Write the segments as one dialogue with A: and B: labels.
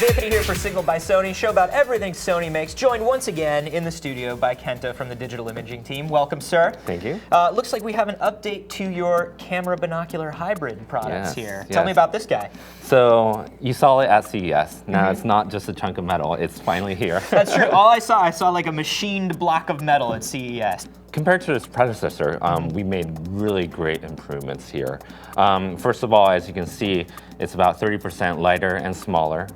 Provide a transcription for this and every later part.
A: Anthony here for Signal by Sony, show about everything Sony makes, joined once again in the studio by Kenta from the digital imaging team. Welcome, sir.
B: Thank you.
A: Looks like we have an update to your camera binocular hybrid products here.
B: Yes.
A: Tell me about this guy.
B: So you saw it at CES. Now it's not just a chunk of metal, it's finally here.
A: That's true. All I saw like a machined block of metal at CES.
B: Compared to its predecessor, we made really great improvements here. First of all, as you can see, it's about 30% lighter and smaller.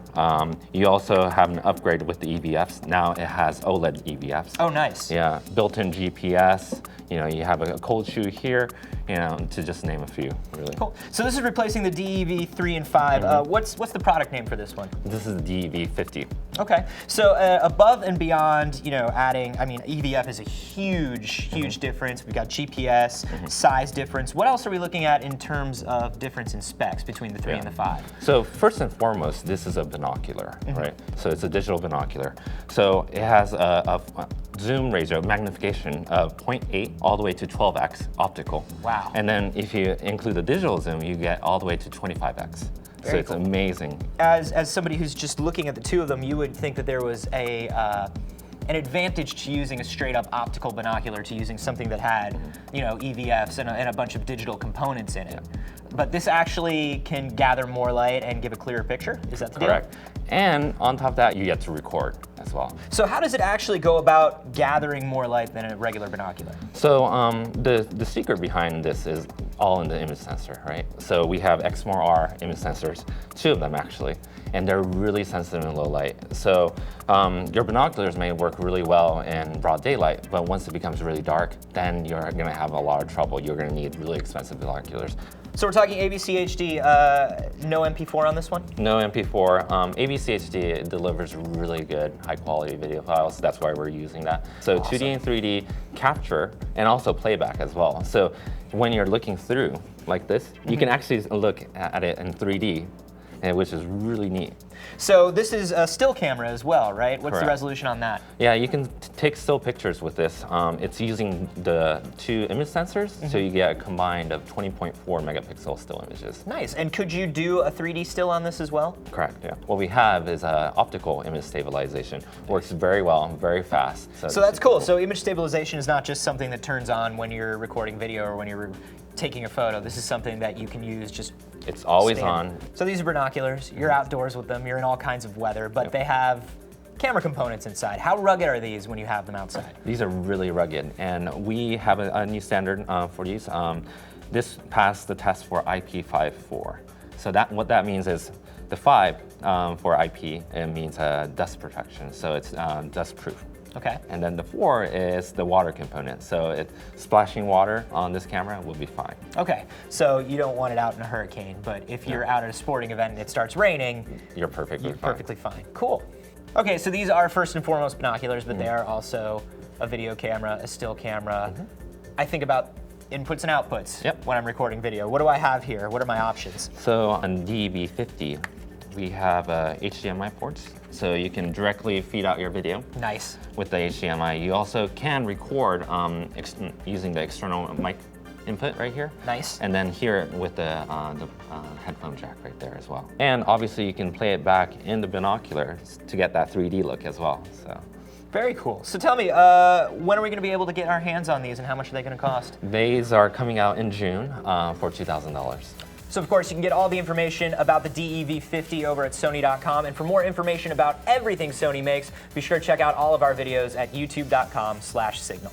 B: You also have an upgrade with the EVFs. Now it has OLED EVFs.
A: Oh, nice.
B: Yeah, built-in GPS. You know, you have a cold shoe here, you know, to just name a few, really.
A: Cool. So this is replacing the DEV 3 and 5. What's the product name for this one?
B: This is the DEV 50.
A: Okay. So above and beyond, you know, adding, I mean, EVF is a huge difference. We've got GPS, size difference. What else are we looking at in terms of difference in specs between the 3 and the 5?
B: So first and foremost, this is a binocular, right? So it's a digital binocular. So it has a zoom ratio, magnification of 0.8 all the way to 12x optical.
A: Wow.
B: And then if you include the digital zoom, you get all the way to 25x. So it's amazing.
A: As somebody who's just looking at the two of them, you would think that there was an advantage to using a straight-up optical binocular to using something that had, you know, EVFs and a bunch of digital components in it. But this actually can gather more light and give a clearer picture? Is that the deal?
B: Correct. And on top of that, you get to record as well.
A: So how does it actually go about gathering more light than a regular binocular?
B: So the secret behind this is all in the image sensor, right? So we have Exmor-R image sensors, 2 of them actually, and they're really sensitive in low light. So your binoculars may work really well in broad daylight, but once it becomes really dark, then you're gonna have a lot of trouble. You're gonna need really expensive binoculars.
A: So we're talking AVCHD, no MP4 on this one?
B: No MP4. AVCHD delivers really good high quality video files. That's why we're using that. So awesome. 2D and 3D capture and also playback as well. So when you're looking through like this, you can actually look at it in 3D, which is really neat.
A: So this is a still camera as well, right? What's
B: Correct.
A: the resolution on that?
B: Yeah, you can take still pictures with this. It's using the 2 image sensors, so you get a combined of 20.4 megapixel still images.
A: Nice. And could you do a 3D still on this as well?
B: Correct, yeah. What we have is optical image stabilization. Works very well, very fast.
A: So that's cool. So image stabilization is not just something that turns on when you're recording video or when you're taking a photo. This is something that you can use just
B: it's always
A: standard.
B: on.
A: So these are binoculars. You're outdoors with them. You're in all kinds of weather, but they have camera components inside. How rugged are these when you have them outside?
B: These are really rugged, and we have a new standard for these. This passed the test for IP54. So what that means is the 5 for IP, it means dust protection. So it's dust proof.
A: Okay.
B: And then the 4 is the water component. So splashing water on this camera will be fine.
A: Okay, so you don't want it out in a hurricane, but if you're out at a sporting event and it starts raining,
B: you're perfectly
A: fine. Cool. Okay, so these are first and foremost binoculars, but they are also a video camera, a still camera. I think about inputs and outputs when I'm recording video. What do I have here? What are my options?
B: So on DEV 50, we have HDMI ports, so you can directly feed out your video. Nice. With the HDMI. You also can record using the external mic input right here. Nice. And then hear it with the headphone jack right there as well. And obviously you can play it back in the binocular to get that 3D look as well. So.
A: Very cool. So tell me, when are we going to be able to get our hands on these and how much are they going to cost?
B: These are coming out in June for $2,000.
A: So of course you can get all the information about the DEV 50 over at Sony.com, and for more information about everything Sony makes, be sure to check out all of our videos at youtube.com/signal.